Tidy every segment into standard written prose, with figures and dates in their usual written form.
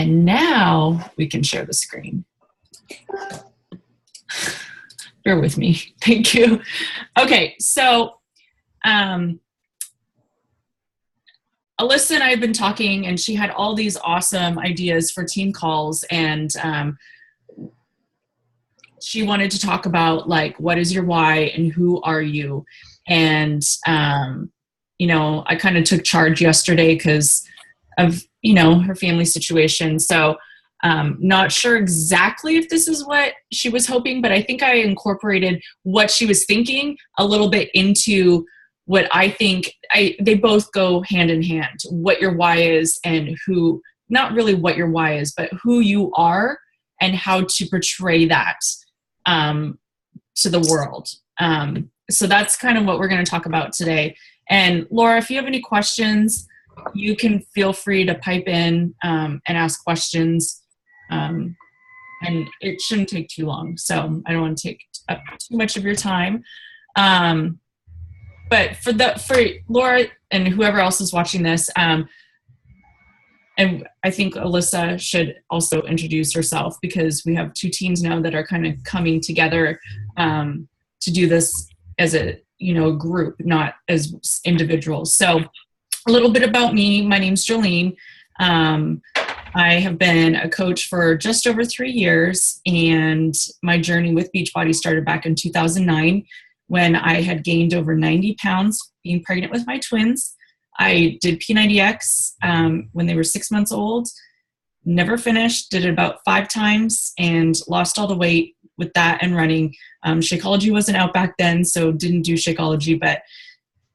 And now we can share the screen. Bear with me. Thank you. Okay, so Alyssa and I have been talking, and she had all these awesome ideas for team calls, and she wanted to talk about, like, what is your why and who are you? And, you know, I kind of took charge yesterday because of, you know, her family situation. So not sure exactly if this is what she was hoping, but I think I incorporated what she was thinking a little bit into what I think. They both go hand in hand, what your why is and who, not really what your why is, but who you are and how to portray that to the world. So that's kind of what we're going to talk about today. And Laura, if you have any questions, you can feel free to pipe in and ask questions. And it shouldn't take too long, so I don't want to take up too much of your time. But for Laura and whoever else is watching this, and I think Alyssa should also introduce herself, because we have two teams now that are kind of coming together to do this as a, you know, group, not as individuals. So a little bit about me. My name's Jolene. I have been a coach for just over 3 years, and my journey with Beachbody started back in 2009 when I had gained over 90 pounds being pregnant with my twins. I did P90X when they were 6 months old, never finished, did it about 5 times, and lost all the weight with that and running. Shakeology wasn't out back then, so didn't do Shakeology, but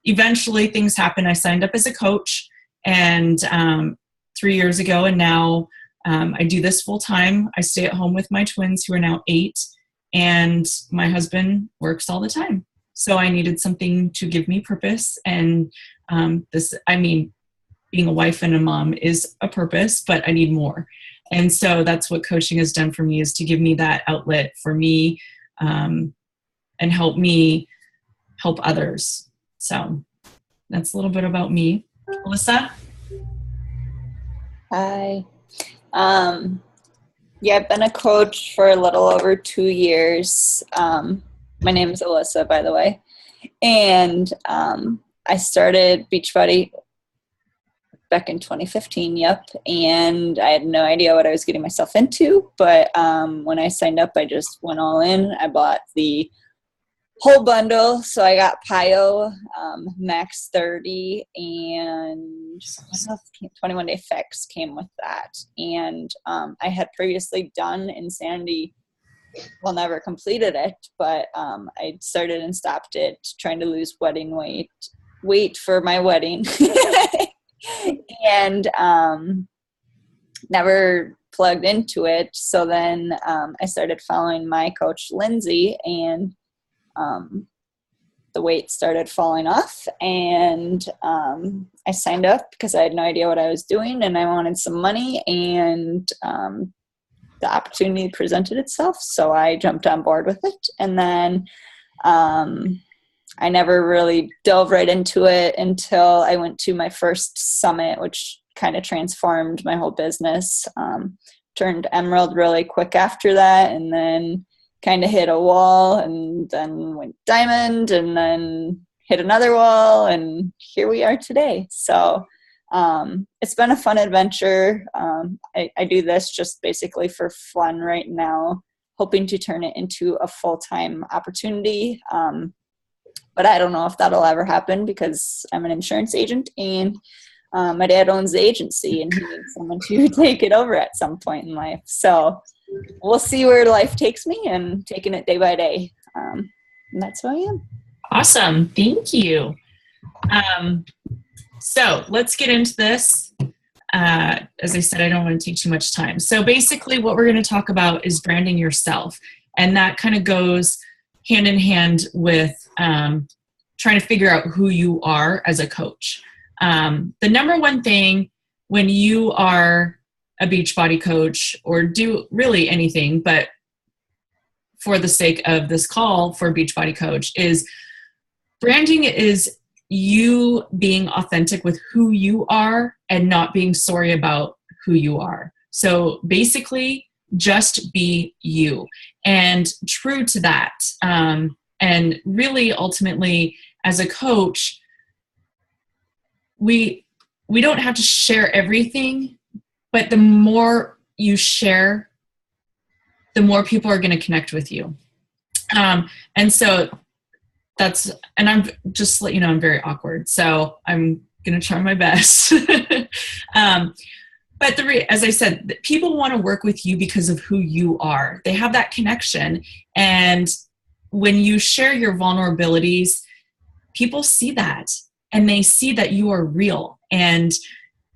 eventually things happened. I signed up as a coach, and 3 years ago, and now I do this full time. I stay at home with my twins, who are now 8, and my husband works all the time. So I needed something to give me purpose, and being a wife and a mom is a purpose, but I need more. And so that's what coaching has done for me, is to give me that outlet for me and help me help others. So that's a little bit about me. Alyssa? Hi. Yeah, I've been a coach for a little over 2 years. My name is Alyssa, by the way. And I started Beachbody back in 2015, and I had no idea what I was getting myself into, but when I signed up, I just went all in. I bought the whole bundle, so I got PIO, Max 30, and 21 Day Fix came with that. And I had previously done Insanity, well, never completed it, but I started and stopped it, trying to lose wedding weight for my wedding. And never plugged into it. So then I started following my coach, Lindsay, and the weight started falling off, and I signed up because I had no idea what I was doing, and I wanted some money, and the opportunity presented itself, so I jumped on board with it. And then I never really dove right into it until I went to my first summit, which kind of transformed my whole business. Turned Emerald really quick after that, and then kind of hit a wall, and then went Diamond, and then hit another wall, and here we are today. So it's been a fun adventure. I do this just basically for fun right now, hoping to turn it into a full-time opportunity. But I don't know if that'll ever happen, because I'm an insurance agent, and my dad owns the agency, and he needs someone to take it over at some point in life. So we'll see where life takes me, and taking it day by day. And that's who I am. Awesome. Thank you. So let's get into this. As I said, I don't want to take too much time. So basically what we're going to talk about is branding yourself. And that kind of goes hand in hand with trying to figure out who you are as a coach. The number one thing when you are a Beachbody coach, or do really anything, but for the sake of this call for Beachbody coach, is branding is you being authentic with who you are and not being sorry about who you are. So basically, just be you, and true to that. And really, ultimately, as a coach, we don't have to share everything, but the more you share, the more people are going to connect with you. And so and I'm just let you know, I'm very awkward, so I'm going to try my best. But as I said, people want to work with you because of who you are. They have that connection. And when you share your vulnerabilities, people see that, and they see that you are real, and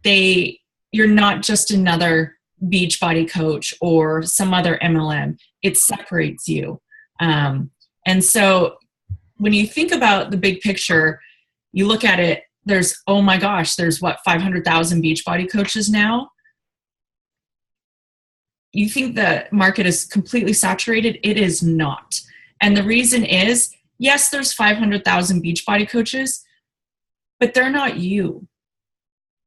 you're not just another Beachbody coach or some other MLM. It separates you. And so when you think about the big picture, you look at it, oh my gosh, there's 500,000 Beachbody coaches now. You think the market is completely saturated? It is not. And the reason is, yes, there's 500,000 Beachbody coaches, but they're not you.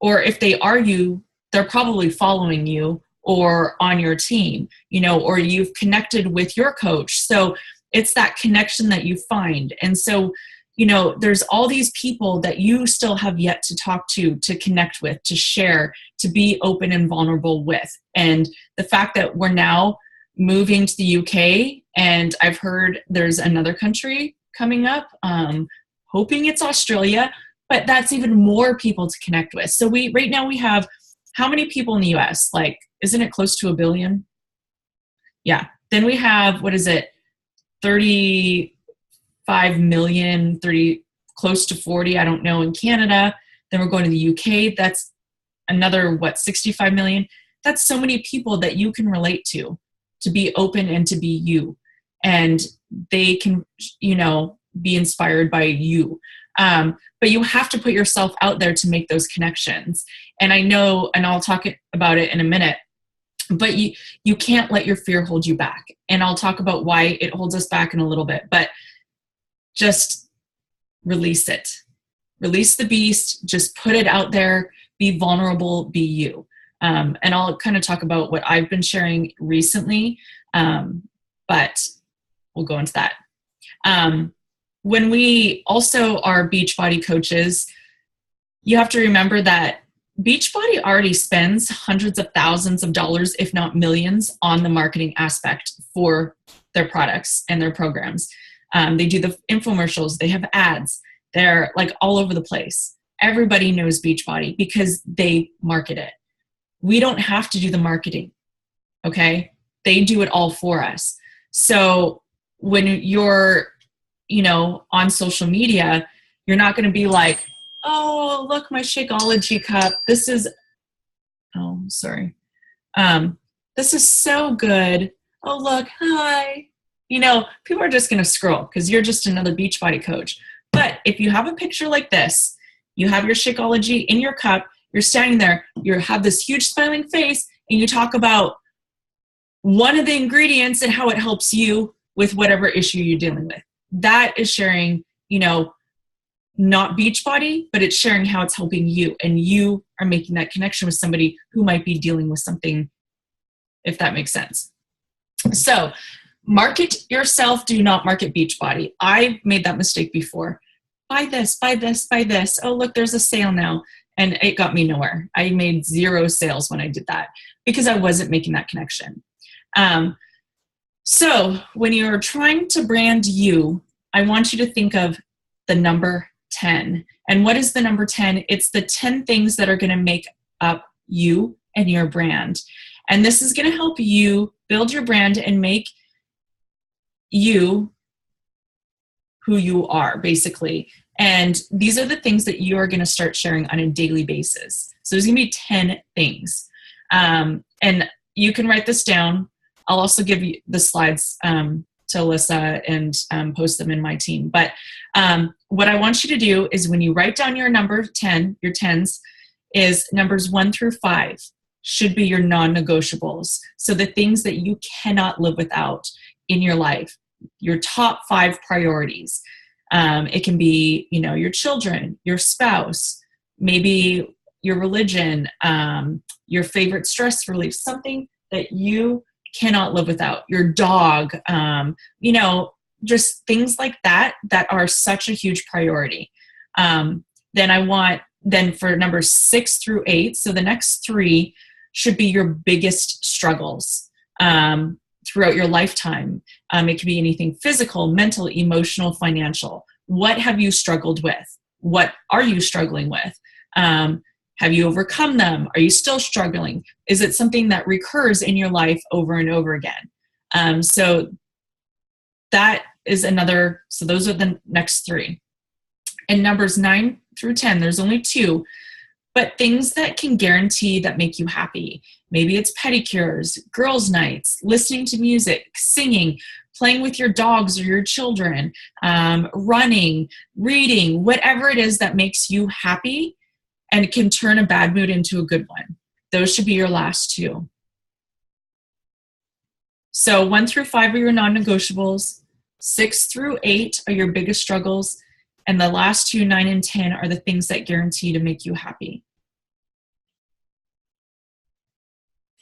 Or if they are you, they're probably following you or on your team, or you've connected with your coach. So it's that connection that you find. And so, there's all these people that you still have yet to talk to connect with, to share, to be open and vulnerable with. And the fact that we're now moving to the UK, and I've heard there's another country coming up, hoping it's Australia, but that's even more people to connect with. So right now we have, how many people in the US? Like, isn't it close to 1 billion? Yeah. Then we have, 35 million, close to 40, I don't know, in Canada. Then we're going to the UK. That's another, 65 million. That's so many people that you can relate to be open and to be you. And they can, be inspired by you. But you have to put yourself out there to make those connections. And I know, and I'll talk about it in a minute, but you can't let your fear hold you back. And I'll talk about why it holds us back in a little bit, but just release it. Release the beast, just put it out there, be vulnerable, be you. And I'll kind of talk about what I've been sharing recently, but we'll go into that. When we also are Beachbody coaches, you have to remember that Beachbody already spends hundreds of thousands of dollars, if not millions, on the marketing aspect for their products and their programs. They do the infomercials, they have ads, they're like all over the place. Everybody knows Beachbody because they market it. We don't have to do the marketing, okay? They do it all for us. So when you're, on social media, you're not going to be like, oh, look, my Shakeology cup. This is so good. Oh, look, hi. People are just going to scroll because you're just another Beachbody coach. But if you have a picture like this, you have your Shakeology in your cup, you're standing there, you have this huge smiling face, and you talk about one of the ingredients and how it helps you with whatever issue you're dealing with. That is sharing, not Beachbody, but it's sharing how it's helping you, and you are making that connection with somebody who might be dealing with something, if that makes sense. So market yourself, do not market Beachbody. I made that mistake before. Buy this, buy this, buy this. Oh, look, there's a sale now. And it got me nowhere. I made 0 sales when I did that because I wasn't making that connection. So when you're trying to brand you, I want you to think of the number 10. And what is the number 10? It's the 10 things that are going to make up you and your brand. And this is going to help you build your brand and make you who you are, basically. And these are the things that you are going to start sharing on a daily basis. So there's going to be 10 things. And you can write this down. I'll also give you the slides to Alyssa and post them in my team. But what I want you to do is when you write down your number 10, your 10s, is numbers 1 through 5 should be your non-negotiables. So the things that you cannot live without in your life, your top 5 priorities. It can be, your children, your spouse, maybe, your religion, your favorite stress relief, something that you cannot live without, your dog, just things like that are such a huge priority. Then for numbers 6 through 8, so the next 3 should be your biggest struggles throughout your lifetime. It could be anything physical, mental, emotional, financial. What have you struggled with? What are you struggling with? Have you overcome them? Are you still struggling? Is it something that recurs in your life over and over again? So that is another, so those are the next 3. And numbers 9 through 10, there's only 2, but things that can guarantee that make you happy. Maybe it's pedicures, girls' nights, listening to music, singing, playing with your dogs or your children, running, reading, whatever it is that makes you happy and can turn a bad mood into a good one. Those should be your last 2. So 1 through 5 are your non-negotiables, 6 through 8 are your biggest struggles, and the last 2, 9 and 10, are the things that guarantee to make you happy.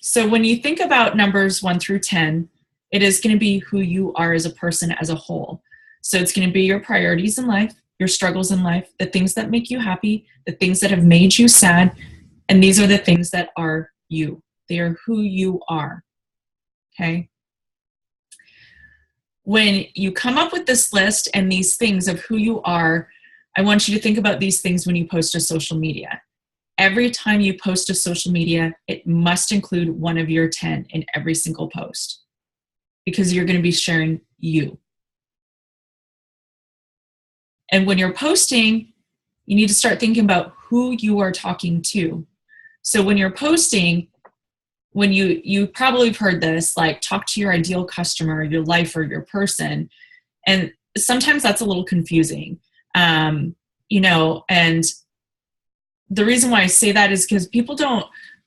So when you think about numbers 1 through 10, it is going to be who you are as a person as a whole. So it's going to be your priorities in life, your struggles in life, the things that make you happy, the things that have made you sad, and these are the things that are you. They are who you are. Okay? When you come up with this list and these things of who you are, I want you to think about these things when you post to social media. Every time you post to social media, it must include one of your 10 in every single post, because you're going to be sharing you. And when you're posting, you need to start thinking about who you are talking to. So when you're posting, when you probably have heard this, like talk to your ideal customer, your life, or your person. And sometimes that's a little confusing, and the reason why I say that is because people don't,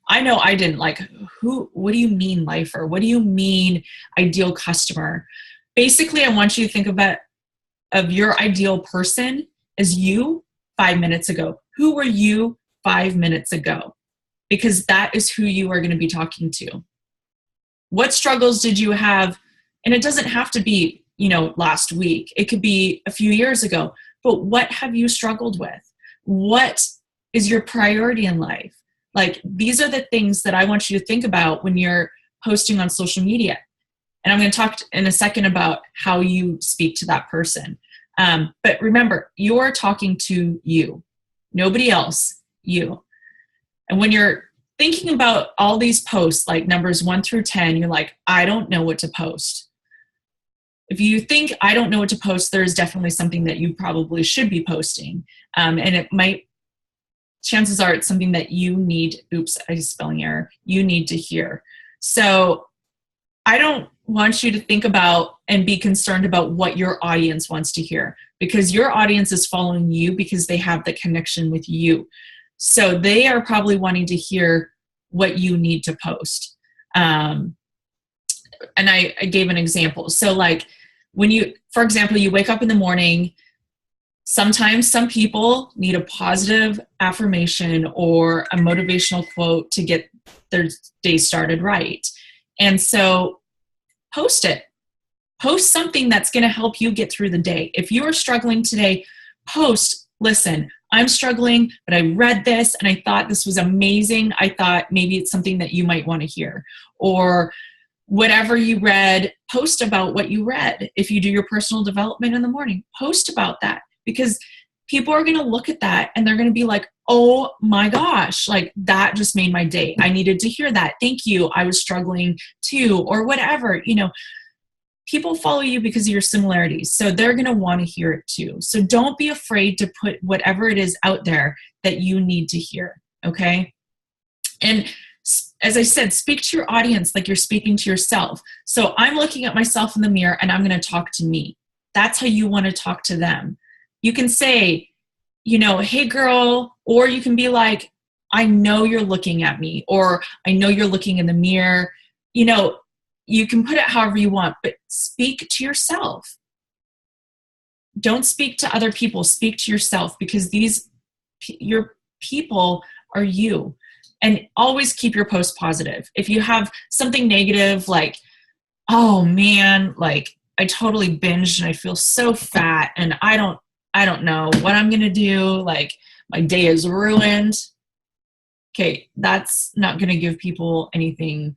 I know I didn't, like, what do you mean lifer? What do you mean ideal customer? Basically, I want you to think of your ideal person as you 5 minutes ago. Who were you 5 minutes ago? Because that is who you are going to be talking to. What struggles did you have? And it doesn't have to be, last week. It could be a few years ago. But what have you struggled with? What is your priority in life? Like, these are the things that I want you to think about when you're posting on social media. And I'm going to talk in a second about how you speak to that person. But remember, you're talking to you, nobody else, you. And when you're thinking about all these posts, like numbers 1 through 10, you're like, I don't know what to post. If you think I don't know what to post, there's definitely something that you probably should be posting. And it might, chances are it's something that you need, spelling error, you need to hear. So I don't want you to think about and be concerned about what your audience wants to hear, because your audience is following you because they have the connection with you. So they are probably wanting to hear what you need to post. And I gave an example. So like when you, for example, you wake up in the morning, sometimes some people need a positive affirmation or a motivational quote to get their day started right. And so post it. Post something that's going to help you get through the day. If you are struggling today, post, listen, I'm struggling, but I read this and I thought this was amazing. I thought maybe it's something that you might want to hear. Or whatever you read, post about what you read. If you do your personal development in the morning, post about that, because people are going to look at that and they're going to be like, oh my gosh, like that just made my day. I needed to hear that. Thank you. I was struggling too, or whatever, people follow you because of your similarities. So they're going to want to hear it too. So don't be afraid to put whatever it is out there that you need to hear. Okay. And as I said, speak to your audience like you're speaking to yourself. So I'm looking at myself in the mirror and I'm going to talk to me. That's how you want to talk to them. You can say, hey girl, or you can be like, I know you're looking at me, or I know you're looking in the mirror. You can put it however you want, but speak to yourself. Don't speak to other people, speak to yourself, because your people are you? And always keep your post positive. If you have something negative, like, oh man, like I totally binged and I feel so fat and I don't know what I'm going to do. Like my day is ruined. Okay. That's not going to give people anything.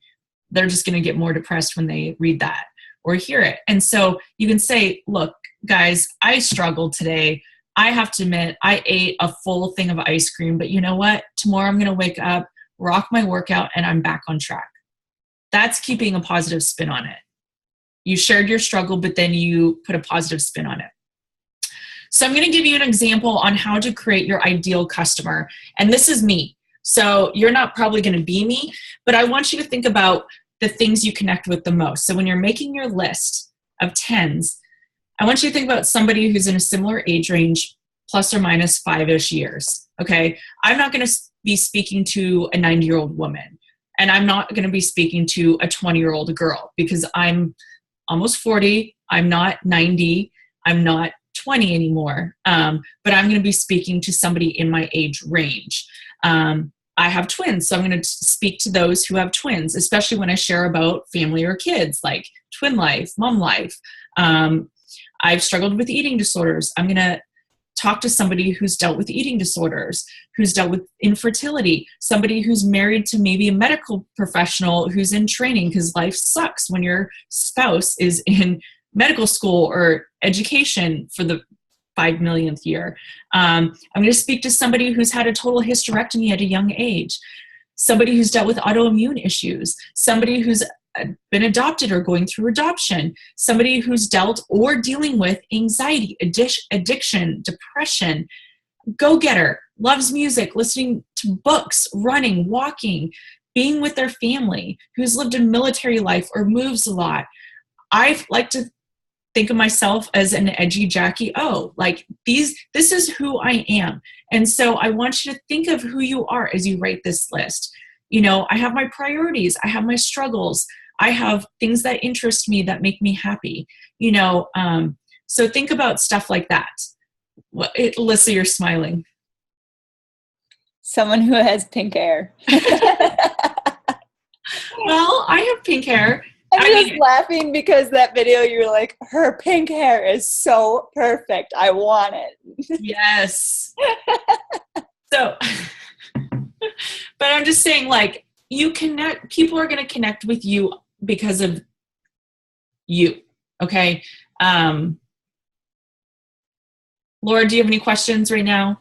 They're just going to get more depressed when they read that or hear it. And so you can say, look, guys, I struggled today. I have to admit, I ate a full thing of ice cream, but you know what? Tomorrow I'm going to wake up, rock my workout, and I'm back on track. That's keeping a positive spin on it. You shared your struggle, but then you put a positive spin on it. So I'm going to give you an example on how to create your ideal customer. And this is me. So you're not probably going to be me, but I want you to think about the things you connect with the most. So when you're making your list of 10s, I want you to think about somebody who's in a similar age range, plus or minus 5-ish years. Okay. I'm not going to be speaking to a 90-year-old woman, and I'm not going to be speaking to a 20-year-old girl because I'm almost 40. I'm not 90. I'm not 20 anymore. But I'm going to be speaking to somebody in my age range. I have twins, so I'm going to speak to those who have twins, especially when I share about family or kids, like twin life, mom life. I've struggled with eating disorders. I'm going to talk to somebody who's dealt with eating disorders, who's dealt with infertility, somebody who's married to maybe a medical professional who's in training, because life sucks when your spouse is in medical school or education for the 5 millionth year. I'm going to speak to somebody who's had a total hysterectomy at a young age, somebody who's dealt with autoimmune issues, somebody who's been adopted or going through adoption, somebody who's dealt or dealing with anxiety, addiction, depression, go-getter, loves music, listening to books, running, walking, being with their family, who's lived a military life or moves a lot. I like to think of myself as an edgy Jackie O. Like this is who I am. And so I want you to think of who you are as you write this list. You know, I have my priorities. I have my struggles. I have things that interest me that make me happy. You know, so think about stuff like that. Alyssa, you're smiling. Someone who has pink hair. Well, I have pink hair. I'm just laughing because that video, you're like, her pink hair is so perfect. I want it. Yes. So, but I'm just saying, like, you connect, people are going to connect with you because of you. Okay. Laura, do you have any questions right now?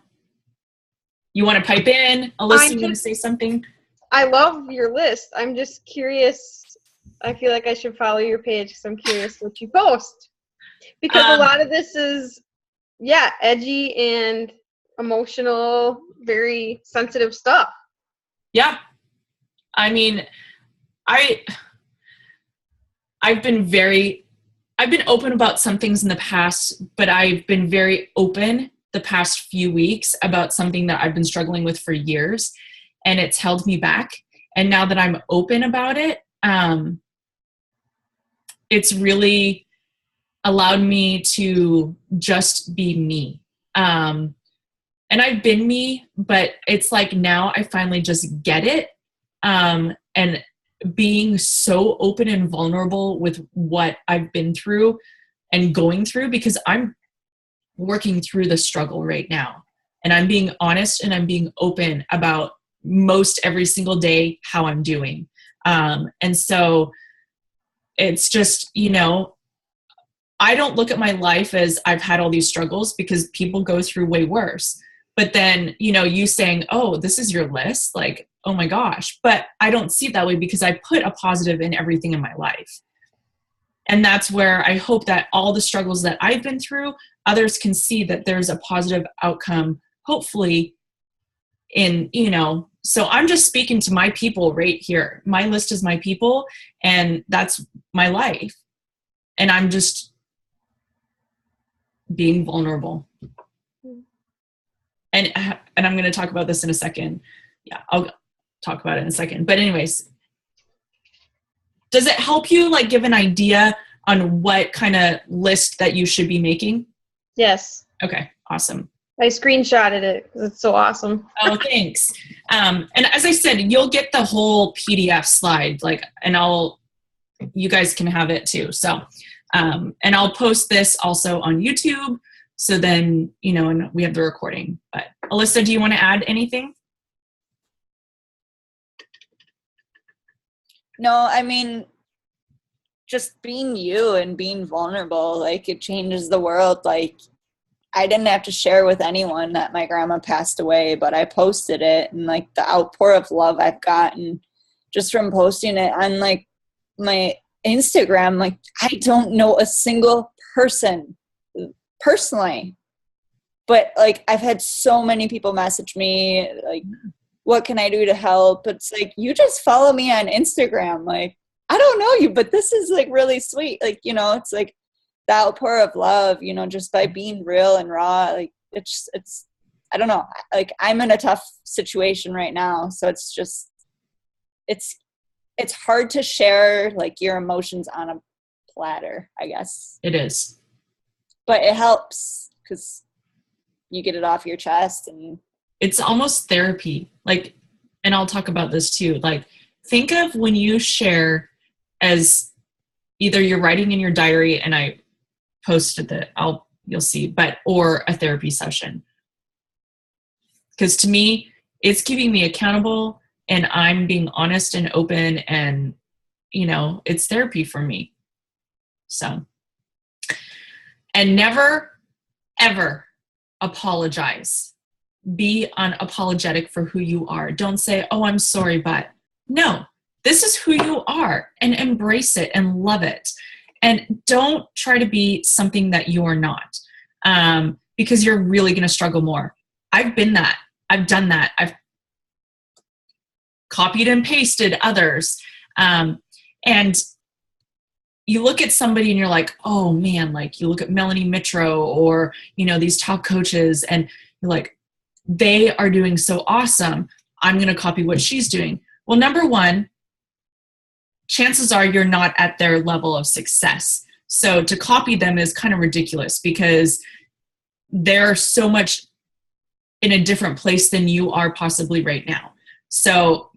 You want to pipe in? Alyssa, you want to say something? I love your list. I'm just curious. I feel like I should follow your page because I'm curious what you post. Because a lot of this is, edgy and emotional, very sensitive stuff. Yeah. I mean, I've been open about some things in the past, but I've been very open the past few weeks about something that I've been struggling with for years, and it's held me back. And now that I'm open about it, it's really allowed me to just be me. And I've been me, but it's like now I finally just get it. And being so open and vulnerable with what I've been through and going through, because I'm working through the struggle right now. And I'm being honest and I'm being open about most every single day how I'm doing. And so it's just, you know, I don't look at my life as I've had all these struggles, because people go through way worse. But then, you know, you saying, oh, this is your list, like, oh my gosh. But I don't see it that way because I put a positive in everything in my life. And that's where I hope that all the struggles that I've been through, others can see that there's a positive outcome, hopefully, in, you know. So I'm just speaking to my people right here. My list is my people, and that's my life. And I'm just being vulnerable. And I'm going to talk about this in a second. Yeah, I'll talk about it in a second. But anyways, does it help you like give an idea on what kind of list that you should be making? Yes. Okay, awesome. I screenshotted it because it's so awesome. Oh, thanks. And as I said, you'll get the whole PDF slide, and you guys can have it too. So, and I'll post this also on YouTube. So then, and we have the recording. But Alyssa, do you want to add anything? No, I mean, just being you and being vulnerable, it changes the world. I didn't have to share with anyone that my grandma passed away, but I posted it, and the outpour of love I've gotten just from posting it on my Instagram, I don't know a single person personally, but I've had so many people message me what can I do to help? It's you just follow me on Instagram. I don't know you, but this is really sweet. It's the outpour of love, just by being real and raw. It's I don't know. I'm in a tough situation right now. So it's just, it's hard to share your emotions on a platter, I guess. It is. But it helps because you get it off your chest, and it's almost therapy. And I'll talk about this too. Think of when you share as either you're writing in your diary, and I posted that you'll see, or a therapy session. Because to me, it's keeping me accountable, and I'm being honest and open, and it's therapy for me. So, and never, ever apologize. Be unapologetic for who you are. Don't say, oh, I'm sorry, but no, this is who you are, and embrace it and love it. And don't try to be something that you are not, because you're really going to struggle more. I've been that. I've done that. I've copied and pasted others. And you look at somebody and you're like, oh man, you look at Melanie Mitro or, these top coaches, and you're like, they are doing so awesome. I'm going to copy what she's doing. Well, number one, chances are you're not at their level of success. So to copy them is kind of ridiculous because they're so much in a different place than you are possibly right now. So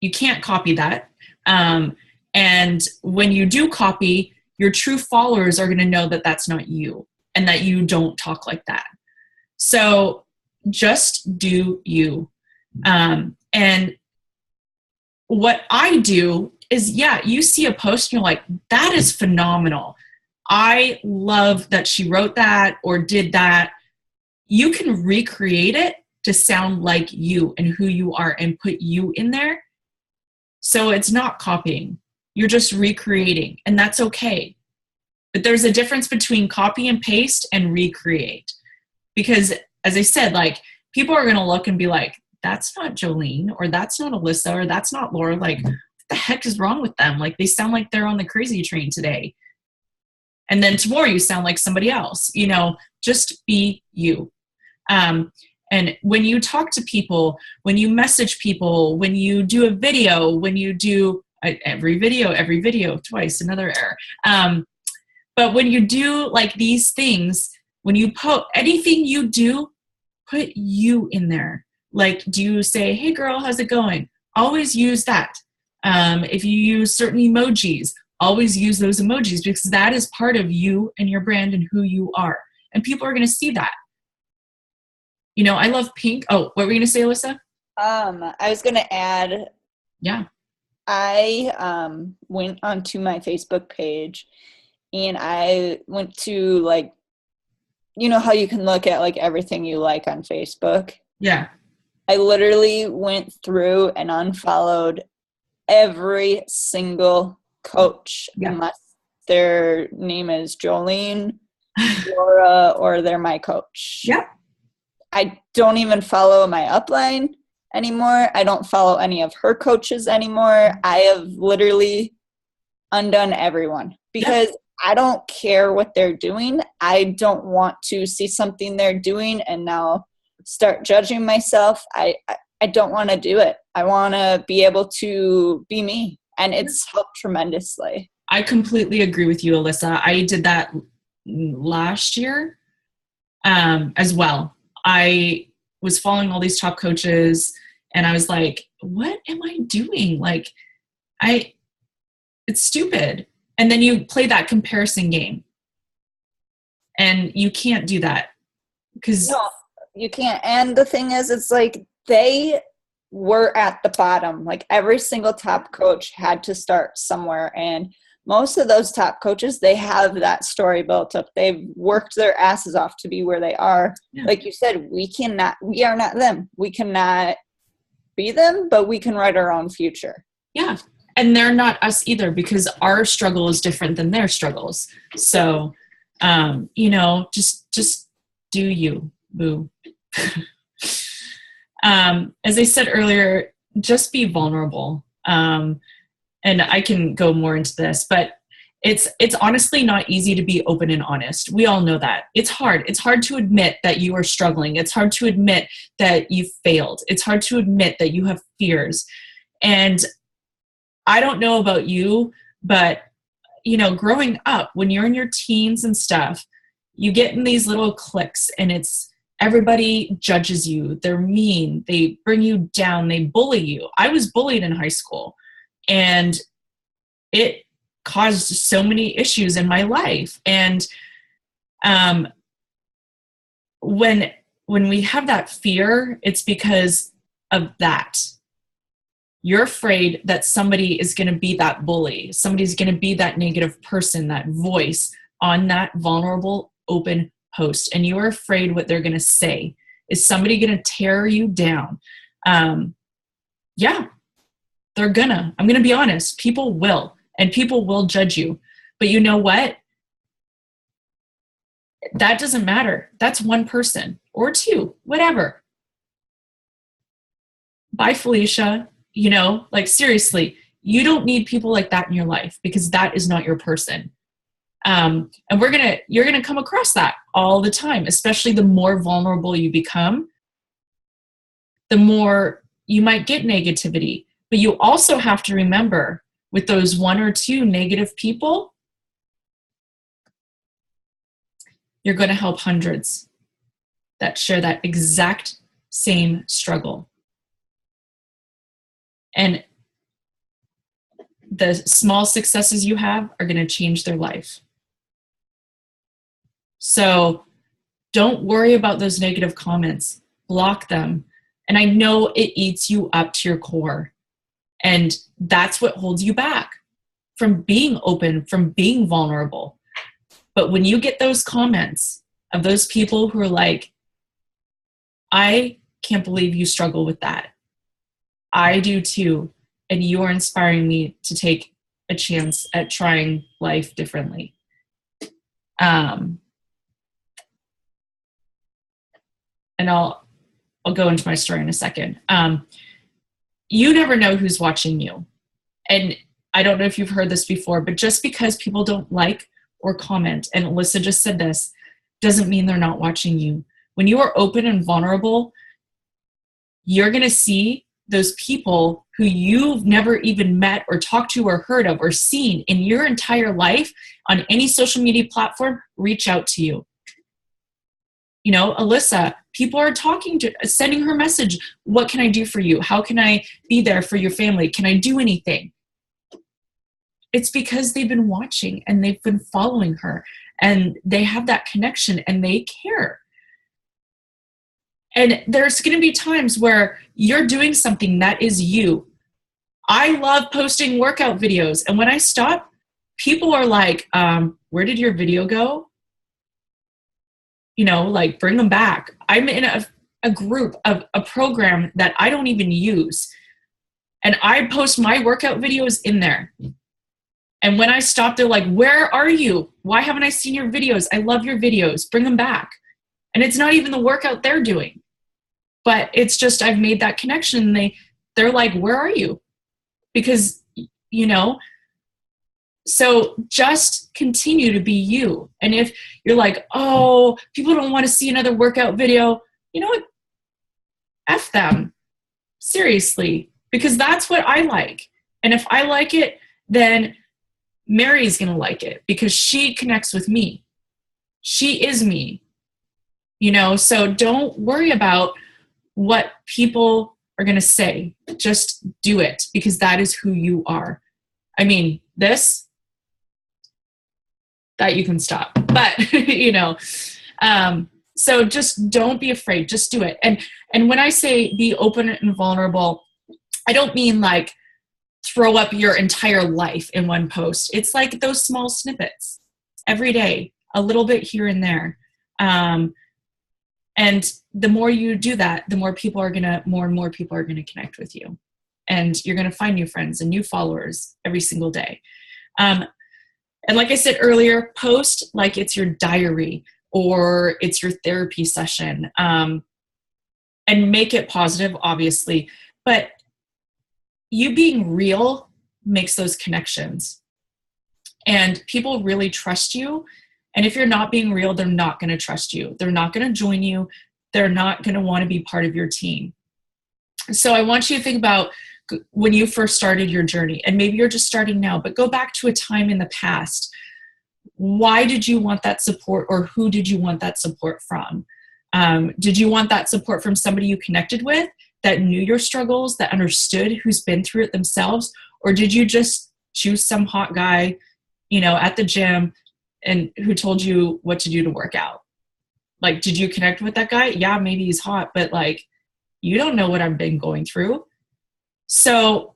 you can't copy that. And when you do copy, your true followers are going to know that that's not you and that you don't talk like that. So just do you. And what I do is, you see a post and you're like, that is phenomenal. I love that she wrote that or did that. You can recreate it to sound like you and who you are and put you in there. So it's not copying. You're just recreating, and that's okay. But there's a difference between copy and paste and recreate. Because as I said, people are going to look and be like, that's not Jolene, or that's not Alyssa, or that's not Laura. What the heck is wrong with them? They sound like they're on the crazy train today. And then tomorrow you sound like somebody else. Just be you. And when you talk to people, when you message people, when you do a video, when you do every video, twice, another error. But when you do these things, when you post anything you do, put you in there. Do you say, hey girl, how's it going? Always use that. If you use certain emojis, always use those emojis, because that is part of you and your brand and who you are. And people are going to see that. I love pink. Oh, what were you going to say, Alyssa? I was going to add. Yeah. I went onto my Facebook page, and I went to how you can look at everything you like on Facebook. Yeah. I literally went through and unfollowed every single coach, unless their name is Jolene, Laura, or they're my coach. Yeah. I don't even follow my upline anymore. I don't follow any of her coaches anymore. I have literally undone everyone because I don't care what they're doing. I don't want to see something they're doing and now start judging myself. I don't want to do it. I want to be able to be me, and it's helped tremendously. I completely agree with you, Alyssa. I did that last year. as well. I was following all these top coaches and I was like, what am I doing? Like, it's stupid. And then you play that comparison game and you can't do that because no, you can't. And the thing is, it's like they were at the bottom. Like every single top coach had to start somewhere. And most of those top coaches, they have that story built up. They've worked their asses off to be where they are. Yeah. Like you said, we are not them. We cannot be them, but we can write our own future. Yeah. And they're not us either because our struggle is different than their struggles. So, just do you, boo. As I said earlier, just be vulnerable. And I can go more into this, but it's honestly not easy to be open and honest. We all know that. It's hard. It's hard to admit that you are struggling. It's hard to admit that you failed. It's hard to admit that you have fears. And I don't know about you, but growing up, when you're in your teens and stuff, you get in these little cliques and everybody judges you. They're mean. They bring you down. They bully you. I was bullied in high school. And it caused so many issues in my life. And when we have that fear, it's because of that. You're afraid that somebody is going to be that bully. Somebody's going to be that negative person, that voice on that vulnerable, open post. And you're afraid what they're going to say. Is somebody going to tear you down? Yeah. I'm going to be honest, people will, and people will judge you. But you know what? That doesn't matter. That's one person or two, whatever. Bye, Felicia. Seriously, you don't need people like that in your life because that is not your person. And you're going to come across that all the time, especially the more vulnerable you become, the more you might get negativity. But you also have to remember with those one or two negative people, you're going to help hundreds that share that exact same struggle. And the small successes you have are going to change their life. So don't worry about those negative comments. Block them. And I know it eats you up to your core. And that's what holds you back from being open, from being vulnerable. But when you get those comments of those people who are like, I can't believe you struggle with that. I do too. And you are inspiring me to take a chance at trying life differently. And I'll go into my story in a second. You never know who's watching you. And I don't know if you've heard this before, but just because people don't like or comment, and Alyssa just said this, doesn't mean they're not watching you. When you are open and vulnerable, you're going to see those people who you've never even met or talked to or heard of or seen in your entire life on any social media platform reach out to you. Alyssa, people are sending her message. What can I do for you? How can I be there for your family? Can I do anything? It's because they've been watching and they've been following her and they have that connection and they care. And there's going to be times where you're doing something that is you. I love posting workout videos. And when I stop, people are like, where did your video go? Bring them back. I'm in a group of a program that I don't even use. And I post my workout videos in there. And when I stop, they're like, where are you? Why haven't I seen your videos? I love your videos. Bring them back. And it's not even the workout they're doing. But it's just I've made that connection. And they're like, where are you? Because, so just continue to be you. And if you're like, oh, people don't want to see another workout video, you know what? F them. Seriously. Because that's what I like. And if I like it, then Mary's going to like it because she connects with me. She is me. So don't worry about what people are going to say. Just do it, because that is who you are. I mean, that you can stop, but so just don't be afraid, just do it. And when I say be open and vulnerable, I don't mean like throw up your entire life in one post. It's like those small snippets every day, a little bit here and there. And the more you do that, the more and more people are going to connect with you, and you're going to find new friends and new followers every single day. And like I said earlier, post like it's your diary or it's your therapy session, and make it positive, obviously. But you being real makes those connections. And people really trust you. And if you're not being real, they're not going to trust you. They're not going to join you. They're not going to want to be part of your team. So I want you to think about when you first started your journey, and maybe you're just starting now, but go back to a time in the past. Why did you want that support, or who did you want that support from? Did you want that support from somebody you connected with that knew your struggles, that understood, who's been through it themselves? Or did you just choose some hot guy, at the gym and who told you what to do to work out? Like, did you connect with that guy? Yeah, maybe he's hot, but like, you don't know what I've been going through. So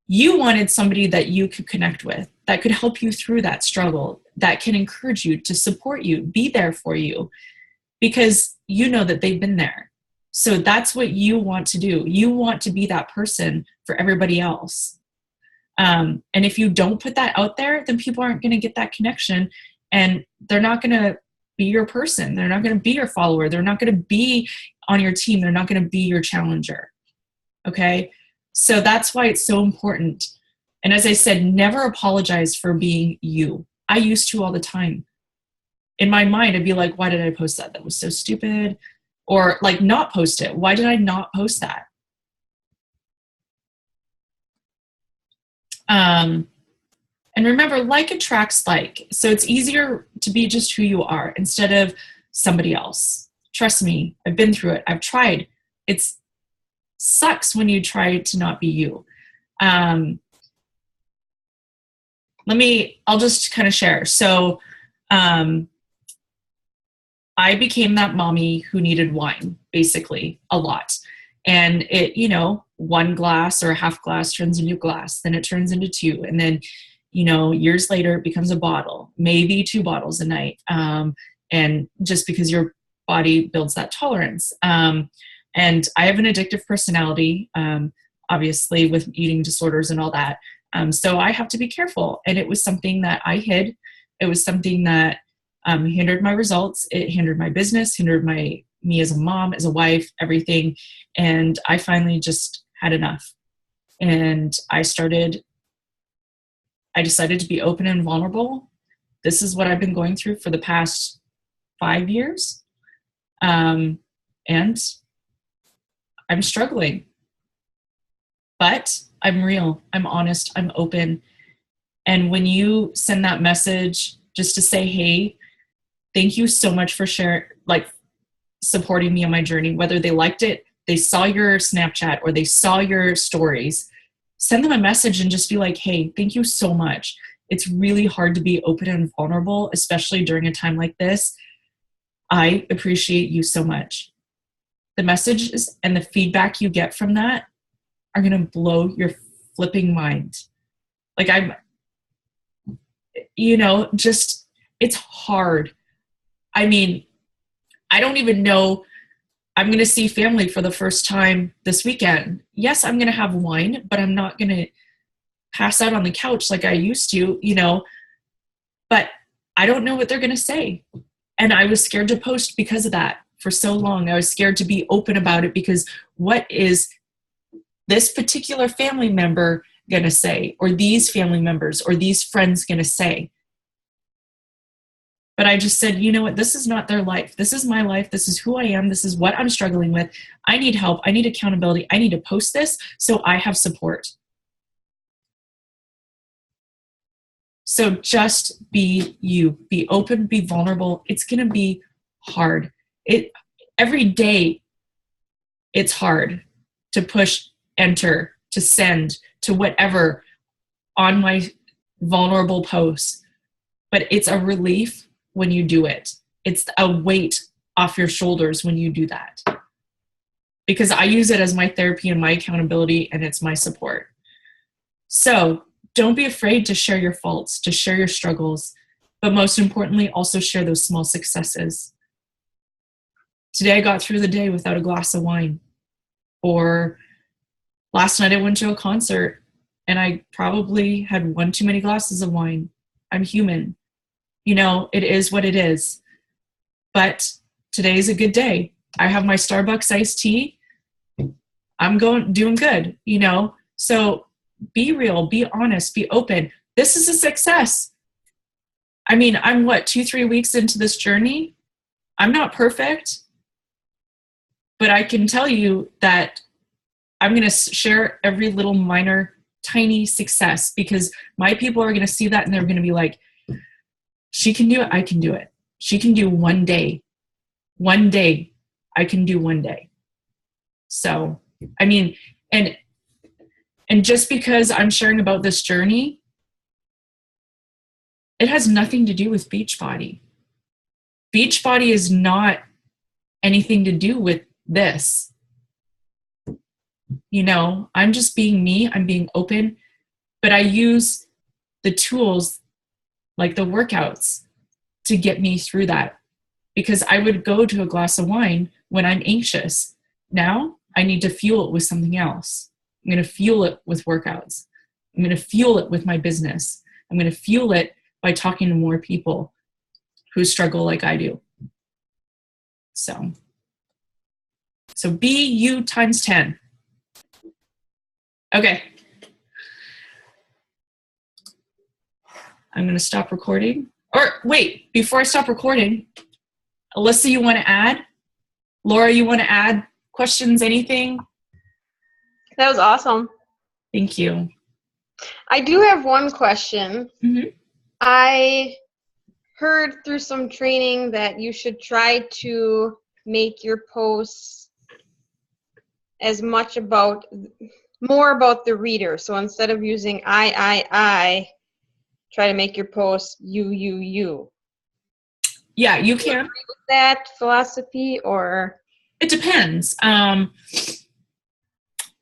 you wanted somebody that you could connect with, that could help you through that struggle, that can encourage you, to support you, be there for you, because you know that they've been there. So that's what you want to do. You want to be that person for everybody else. And if you don't put that out there, then people aren't going to get that connection, and they're not going to be your person. They're not going to be your follower. They're not going to be on your team. They're not going to be your challenger. Okay. So that's why it's so important. And as I said, never apologize for being you. I used to all the time. In my mind, I'd be like, why did I post that? That was so stupid. Or like, not post it. Why did I not post that? And remember, like attracts like. So it's easier to be just who you are instead of somebody else. Trust me, I've been through it. I've tried. It sucks when you try to not be you. I'll just kind of share. So I became that mommy who needed wine, basically, a lot. And it, one glass or a half glass turns into a glass, then it turns into two. And then, years later, it becomes a bottle, maybe 2 bottles a night. And just because your body builds that tolerance. And I have an addictive personality, obviously, with eating disorders and all that. So I have to be careful. And it was something that I hid. It was something that hindered my results. It hindered my business, hindered me as a mom, as a wife, everything. And I finally just had enough. And I decided to be open and vulnerable. This is what I've been going through for the past 5 years. And I'm struggling. But I'm real, I'm honest, I'm open. And when you send that message just to say, hey, thank you so much for supporting me on my journey, whether they liked it, they saw your Snapchat, or they saw your stories, send them a message and just be like, hey, thank you so much. It's really hard to be open and vulnerable, especially during a time like this. I appreciate you so much. The messages and the feedback you get from that are going to blow your flipping mind. Like it's hard. I mean, I don't even know. I'm going to see family for the first time this weekend. Yes, I'm going to have wine, but I'm not going to pass out on the couch like I used to, but I don't know what they're going to say. And I was scared to post because of that for so long. I was scared to be open about it because what is this particular family member going to say, or these family members or these friends going to say? But I just said, you know what? This is not their life. This is my life. This is who I am. This is what I'm struggling with. I need help. I need accountability. I need to post this so I have support. So just be you. Be open. Be vulnerable. It's going to be hard. Every day it's hard to push enter, to send, to whatever on my vulnerable posts. But it's a relief when you do it. It's a weight off your shoulders when you do that. Because I use it as my therapy and my accountability, and it's my support. So don't be afraid to share your faults, to share your struggles, but most importantly, also share those small successes. Today I got through the day without a glass of wine. Or last night I went to a concert and I probably had one too many glasses of wine. I'm human. You know, it is what it is. But today's a good day. I have my Starbucks iced tea. I'm doing good, you know? So be real, be honest, be open. This is a success. I mean, I'm 2-3 weeks into this journey. I'm not perfect, but I can tell you that I'm going to share every little minor, tiny success, because my people are going to see that and they're going to be like, she can do it. I can do it. She can do one day. One day. I can do one day. So, I mean, and just because I'm sharing about this journey, it has nothing to do with Beachbody. Beachbody is not anything to do with this. You know, I'm just being me. I'm being open, but I use the tools like the workouts to get me through that, because I would go to a glass of wine when I'm anxious. Now I need to fuel it with something else. I'm going to fuel it with workouts. I'm going to fuel it with my business. I'm going to fuel it by talking to more people who struggle like I do. So be you times 10. Okay. I'm going to stop recording. Or wait, before I stop recording, Alyssa, you want to add? Laura, you want to add questions, anything? That was awesome. Thank you. I do have one question. Mm-hmm. I heard through some training that you should try to make your posts as much more about the reader. So instead of using I, try to make your post you. Yeah, you Do you can. agree with that philosophy, or? It depends.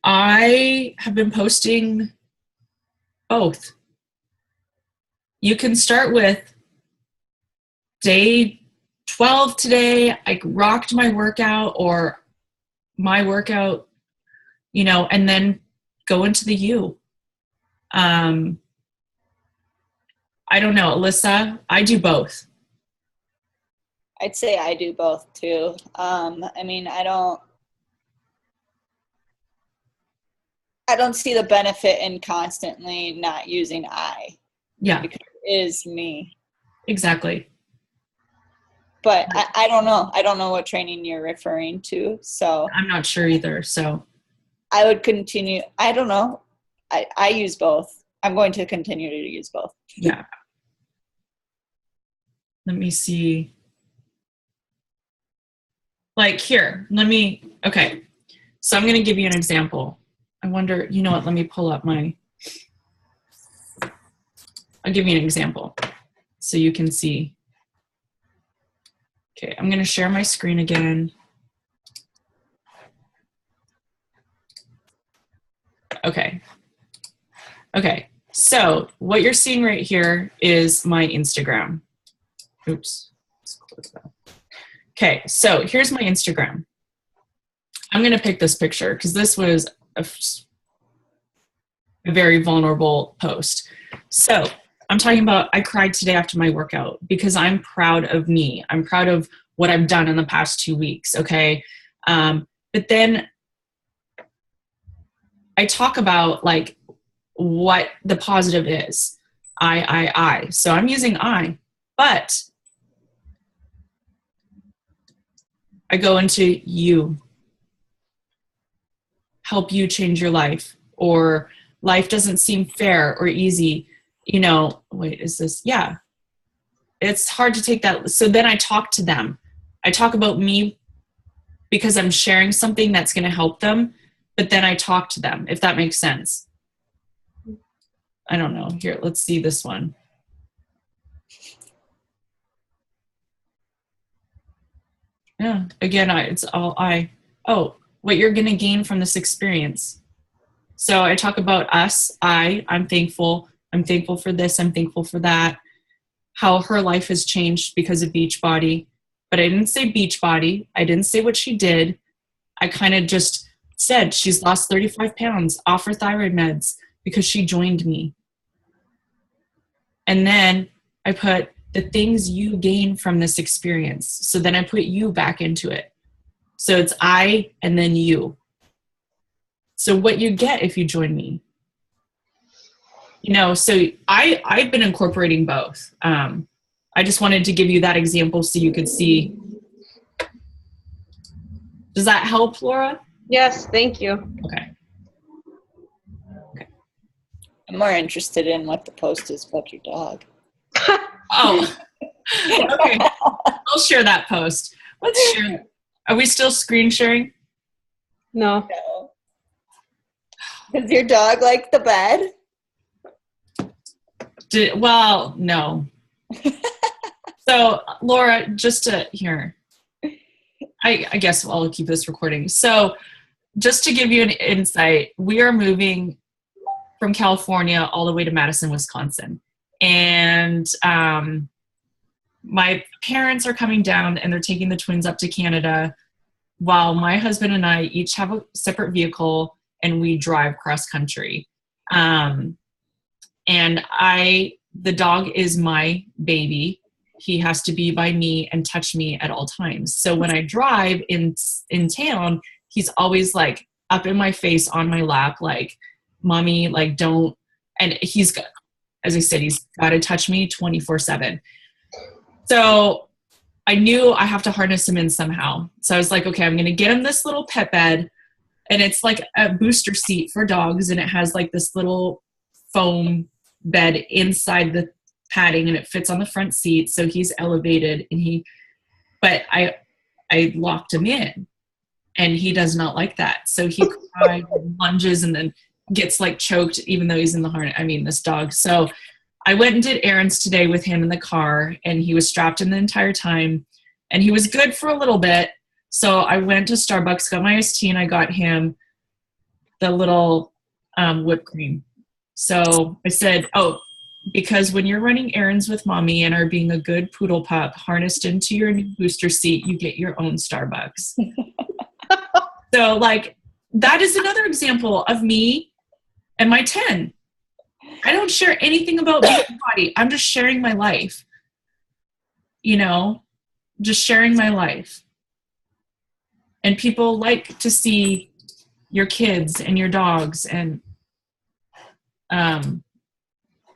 I have been posting both. You can start with day 12 today. I rocked my workout, or my workout, you know, and then go into the you. I don't know, Alyssa, I do both. I'd say I do both too. I mean, I don't see the benefit in constantly not using I. Yeah. Because it is me. Exactly. But I don't know. I don't know what training you're referring to. So I'm not sure either. So I would continue. I don't know. I use both. I'm going to continue to use both. Yeah. Let me see. Like here, okay. So I'm going to give you an example. I wonder, you know what, let me pull up I'll give you an example so you can see. Okay, I'm going to share my screen again. Okay. So what you're seeing right here is my Instagram. Oops. Let's close that. Okay, so here's my Instagram. I'm going to pick this picture because this was a very vulnerable post. So I'm talking about, I cried today after my workout because I'm proud of me. I'm proud of what I've done in the past 2 weeks, okay? But then I talk about like what the positive is. I. So I'm using I, but I go into you. Help you change your life, or life doesn't seem fair or easy. You know, wait, is this? Yeah. It's hard to take that. So then I talk to them. I talk about me because I'm sharing something that's going to help them, but then I talk to them, if that makes sense. I don't know. Here, let's see this one. Yeah, again, it's all I. Oh, what you're going to gain from this experience. So I talk about us, I'm thankful. I'm thankful for this. I'm thankful for that. How her life has changed because of Beachbody. But I didn't say Beachbody. I didn't say what she did. I kind of just said she's lost 35 pounds off her thyroid meds because she joined me. And then I put the things you gain from this experience. So then I put you back into it. So it's I and then you. So what you get if you join me. You know, so I've been incorporating both. I just wanted to give you that example so you could see. Does that help, Laura? Yes, thank you. Okay. I'm more interested in what the post is about your dog. Oh, okay. I'll share that post. Let's share. Are we still screen sharing? No. No. Does your dog like the bed? Well, no. So, Laura, just to here, I guess I'll keep this recording. So, just to give you an insight, we are moving from California all the way to Madison, Wisconsin. And my parents are coming down and they're taking the twins up to Canada while my husband and I each have a separate vehicle and we drive cross country. And the dog is my baby. He has to be by me and touch me at all times. So when I drive in town, he's always like up in my face on my lap, like, mommy, like, don't. And he's got, as I said, he's got to touch me 24/7. So I knew I have to harness him in somehow. So I was like, okay, I'm going to get him this little pet bed. And it's like a booster seat for dogs. And it has like this little foam bed inside the padding and it fits on the front seat. So he's elevated but I locked him in and he does not like that. So he cries and lunges and then gets like choked even though he's in the harness. I mean, this dog. So I went and did errands today with him in the car and he was strapped in the entire time and he was good for a little bit. So I went to Starbucks, got my iced tea, and I got him the little whipped cream. So I said, oh, because when you're running errands with mommy and are being a good poodle pup harnessed into your new booster seat, you get your own Starbucks. So like, that is another example of me and my 10. I don't share anything about Beachbody. I'm just sharing my life. You know, just sharing my life. And people like to see your kids and your dogs and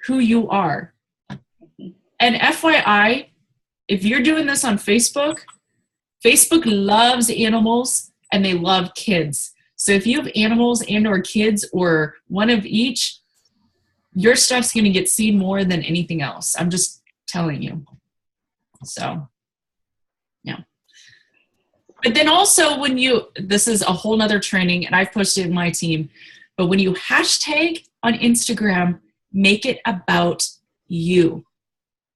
who you are. And FYI, if you're doing this on Facebook, Facebook loves animals and they love kids. So if you have animals and or kids or one of each, your stuff's going to get seen more than anything else. I'm just telling you. So, yeah. But then also this is a whole nother training and I've posted it in my team, but when you hashtag on Instagram, make it about you.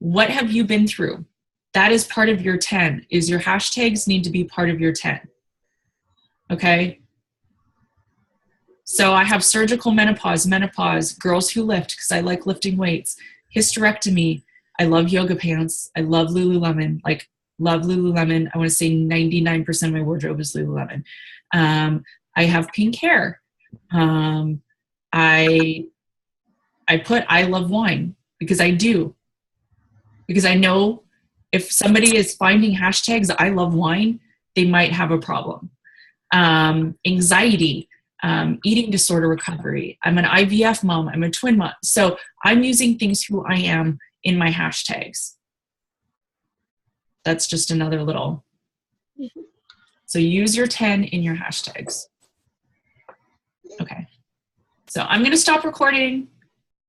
What have you been through? That is part of your 10, is your hashtags need to be part of your 10. Okay? So I have surgical menopause, girls who lift because I like lifting weights, hysterectomy, I love yoga pants, I love Lululemon, love Lululemon. I want to say 99% of my wardrobe is Lululemon. I have pink hair. I put I love wine because I do. Because I know if somebody is finding hashtags I love wine, they might have a problem. Anxiety, eating disorder recovery. I'm an IVF mom. I'm a twin mom. So I'm using things who I am in my hashtags. That's just another little. So use your 10 in your hashtags. Okay. So I'm going to stop recording.